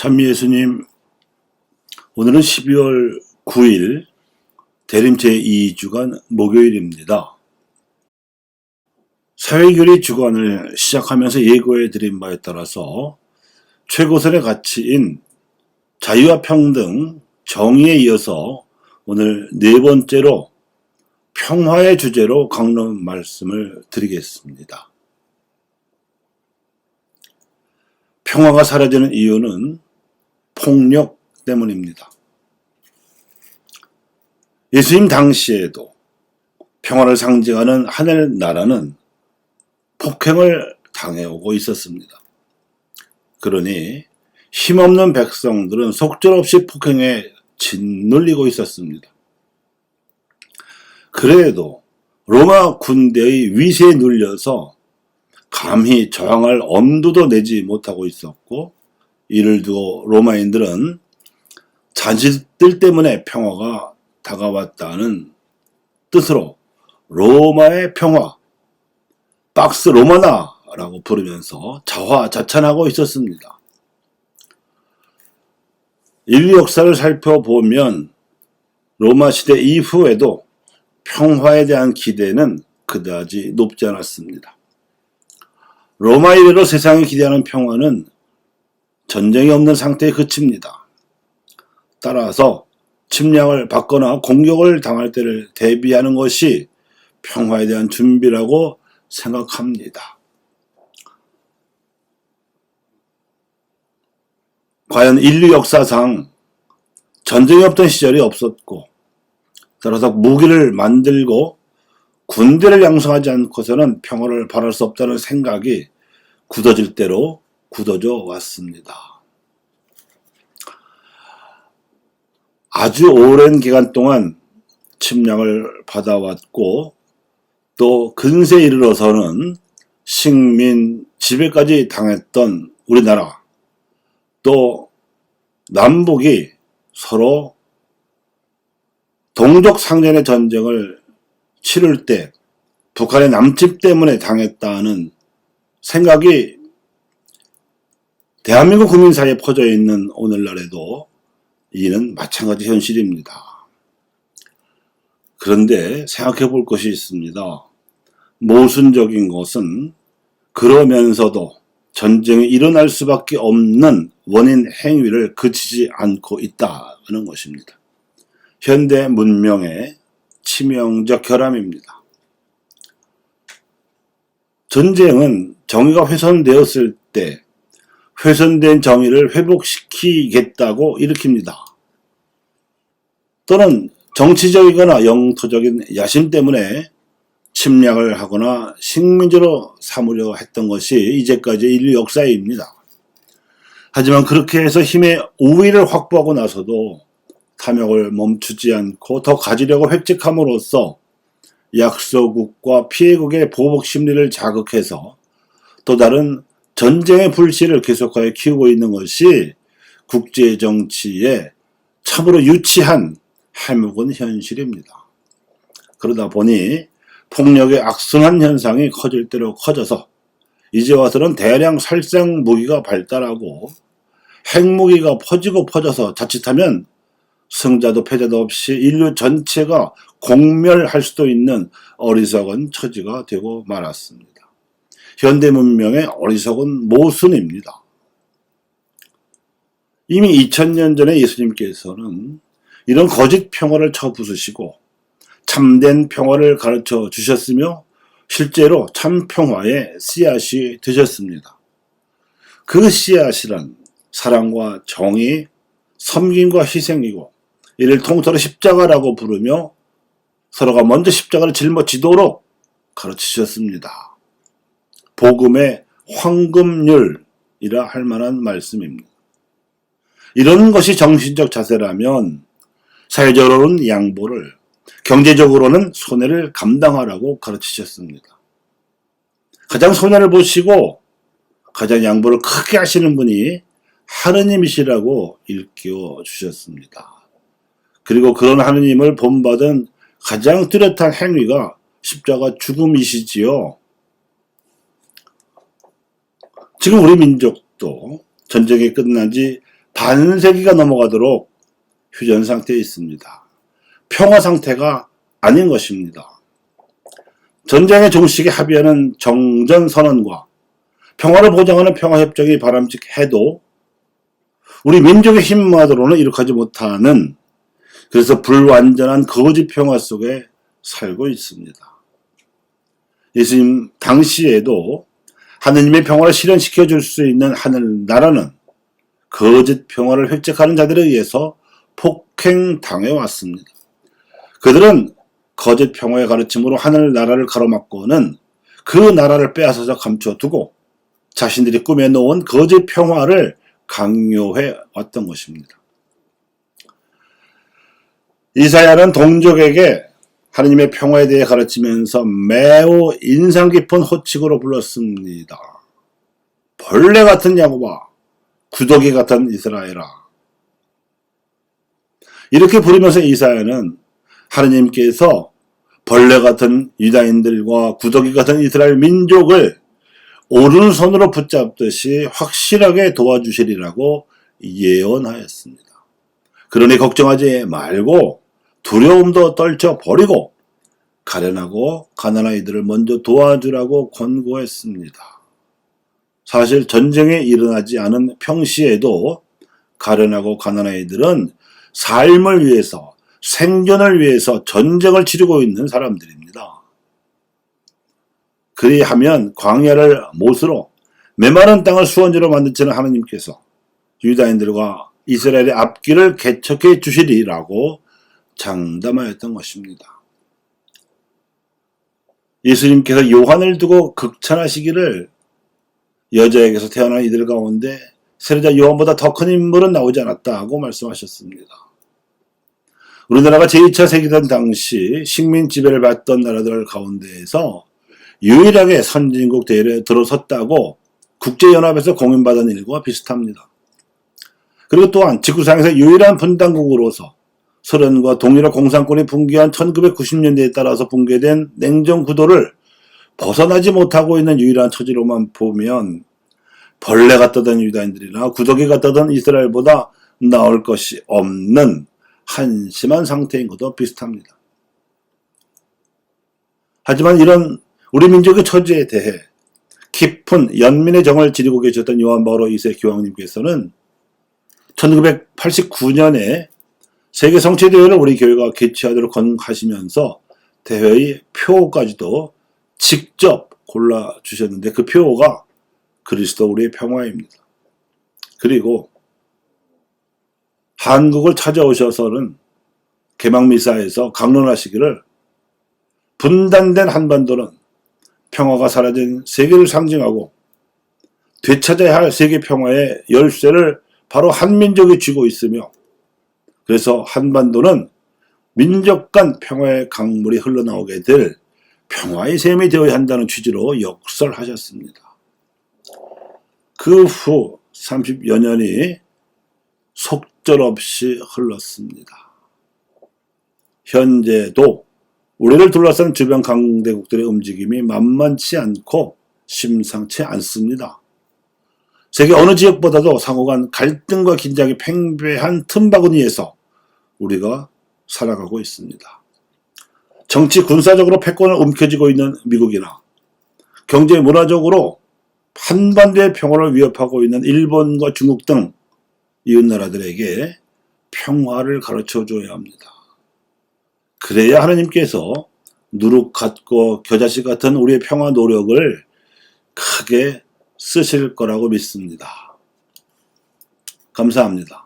참미예수님, 오늘은 12월 9일 대림 제2주간 목요일입니다. 사회교리 주간을 시작하면서 예고해 드린 바에 따라서 최고선의 가치인 자유와 평등, 정의에 이어서 오늘 네 번째로 평화의 주제로 강론 말씀을 드리겠습니다. 평화가 사라지는 이유는 폭력 때문입니다. 예수님 당시에도 평화를 상징하는 하늘나라는 폭행을 당해오고 있었습니다. 그러니 힘없는 백성들은 속절없이 폭행에 짓눌리고 있었습니다. 그래도 로마 군대의 위세에 눌려서 감히 저항할 엄두도 내지 못하고 있었고, 이를 두고 로마인들은 자신들 때문에 평화가 다가왔다는 뜻으로 로마의 평화, 박스 로마나라고 부르면서 자화자찬하고 있었습니다. 인류 역사를 살펴보면 로마 시대 이후에도 평화에 대한 기대는 그다지 높지 않았습니다. 로마 이래로 세상이 기대하는 평화는 전쟁이 없는 상태에 그칩니다. 따라서 침략을 받거나 공격을 당할 때를 대비하는 것이 평화에 대한 준비라고 생각합니다. 과연 인류 역사상 전쟁이 없던 시절이 없었고, 따라서 무기를 만들고 군대를 양성하지 않고서는 평화를 바랄 수 없다는 생각이 굳어질 대로 굳어져 왔습니다. 아주 오랜 기간 동안 침략을 받아왔고, 또 근세에 이르러서는 식민 지배까지 당했던 우리나라, 또 남북이 서로 동족 상전의 전쟁을 치를 때 북한의 남침 때문에 당했다는 생각이 대한민국 국민 사이에 퍼져 있는 오늘날에도 이는 마찬가지 현실입니다. 그런데 생각해 볼 것이 있습니다. 모순적인 것은 그러면서도 전쟁이 일어날 수밖에 없는 원인 행위를 그치지 않고 있다는 것입니다. 현대 문명의 치명적 결함입니다. 전쟁은 정의가 훼손되었을 때 훼손된 정의를 회복시키겠다고 일으킵니다. 또는 정치적이거나 영토적인 야심 때문에 침략을 하거나 식민지로 삼으려 했던 것이 이제까지 인류 역사입니다. 하지만 그렇게 해서 힘의 우위를 확보하고 나서도 탐욕을 멈추지 않고 더 가지려고 획책함으로써 약소국과 피해국의 보복 심리를 자극해서 또 다른 전쟁의 불씨를 계속하여 키우고 있는 것이 국제정치의 참으로 유치한 해묵은 현실입니다. 그러다 보니 폭력의 악순환 현상이 커질 대로 커져서 이제 와서는 대량 살상 무기가 발달하고 핵무기가 퍼지고 퍼져서 자칫하면 승자도 패자도 없이 인류 전체가 공멸할 수도 있는 어리석은 처지가 되고 말았습니다. 현대 문명의 어리석은 모순입니다. 이미 2000년 전에 예수님께서는 이런 거짓 평화를 쳐부수시고 참된 평화를 가르쳐 주셨으며 실제로 참 평화의 씨앗이 되셨습니다. 그 씨앗이란 사랑과 정의, 섬김과 희생이고, 이를 통틀어 십자가라고 부르며 서로가 먼저 십자가를 짊어지도록 가르치셨습니다. 복음의 황금률이라 할 만한 말씀입니다. 이런 것이 정신적 자세라면 사회적으로는 양보를, 경제적으로는 손해를 감당하라고 가르치셨습니다. 가장 손해를 보시고 가장 양보를 크게 하시는 분이 하느님이시라고 일깨워 주셨습니다. 그리고 그런 하느님을 본받은 가장 뚜렷한 행위가 십자가 죽음이시지요. 지금 우리 민족도 전쟁이 끝난 지 반세기가 넘어가도록 휴전 상태에 있습니다. 평화 상태가 아닌 것입니다. 전쟁의 종식에 합의하는 정전선언과 평화를 보장하는 평화협정이 바람직해도 우리 민족의 힘만으로는 이룩하지 못하는, 그래서 불완전한 거짓 평화 속에 살고 있습니다. 예수님 당시에도 하느님의 평화를 실현시켜 줄 수 있는 하늘나라는 거짓 평화를 획책하는 자들에 의해서 폭행당해 왔습니다. 그들은 거짓 평화의 가르침으로 하늘나라를 가로막고는 그 나라를 빼앗아서 감춰두고 자신들이 꾸며놓은 거짓 평화를 강요해 왔던 것입니다. 이사야는 동족에게 하느님의 평화에 대해 가르치면서 매우 인상 깊은 호칭으로 불렀습니다. 벌레 같은 야곱아, 구더기 같은 이스라엘아. 이렇게 부르면서 이사야는 하느님께서 벌레 같은 유다인들과 구더기 같은 이스라엘 민족을 오른손으로 붙잡듯이 확실하게 도와주시리라고 예언하였습니다. 그러니 걱정하지 말고 두려움도 떨쳐버리고 가련하고 가난한 이들을 먼저 도와주라고 권고했습니다. 사실 전쟁이 일어나지 않은 평시에도 가련하고 가난한 이들은 삶을 위해서, 생존을 위해서 전쟁을 치르고 있는 사람들입니다. 그리하면 광야를 못으로 메마른 땅을 수원지로 만드시는 하느님께서 유다인들과 이스라엘의 앞길을 개척해 주시리라고 장담하였던 것입니다. 예수님께서 요한을 두고 극찬하시기를 여자에게서 태어난 이들 가운데 세례자 요한보다 더 큰 인물은 나오지 않았다고 말씀하셨습니다. 우리나라가 제2차 세계대전 당시 식민 지배를 받던 나라들 가운데에서 유일하게 선진국 대열에 들어섰다고 국제연합에서 공인받은 일과 비슷합니다. 그리고 또한 지구상에서 유일한 분단국으로서 소련과 동유럽 공산권이 붕괴한 1990년대에 따라서 붕괴된 냉전 구도를 벗어나지 못하고 있는 유일한 처지로만 보면 벌레 같다던 유다인들이나 구더기 같다던 이스라엘보다 나을 것이 없는 한심한 상태인 것도 비슷합니다. 하지만 이런 우리 민족의 처지에 대해 깊은 연민의 정을 지니고 계셨던 요한 바오로 2세 교황님께서는 1989년에 세계 성취대회를 우리 교회가 개최하도록 권하시면서 대회의 표까지도 직접 골라주셨는데 그 표가 그리스도 우리의 평화입니다. 그리고 한국을 찾아오셔서는 개막미사에서 강론하시기를 분단된 한반도는 평화가 사라진 세계를 상징하고 되찾아야 할 세계 평화의 열쇠를 바로 한민족이 쥐고 있으며 그래서 한반도는 민족 간 평화의 강물이 흘러나오게 될 평화의 셈이 되어야 한다는 취지로 역설하셨습니다. 그 후 30여 년이 속절없이 흘렀습니다. 현재도 우리를 둘러싼 주변 강대국들의 움직임이 만만치 않고 심상치 않습니다. 세계 어느 지역보다도 상호간 갈등과 긴장이 팽배한 틈바구니에서 우리가 살아가고 있습니다. 정치 군사적으로 패권을 움켜쥐고 있는 미국이나 경제 문화적으로 한반도의 평화를 위협하고 있는 일본과 중국 등 이웃나라들에게 평화를 가르쳐줘야 합니다. 그래야 하나님께서 누룩 같고 겨자씨 같은 우리의 평화 노력을 크게 쓰실 거라고 믿습니다. 감사합니다.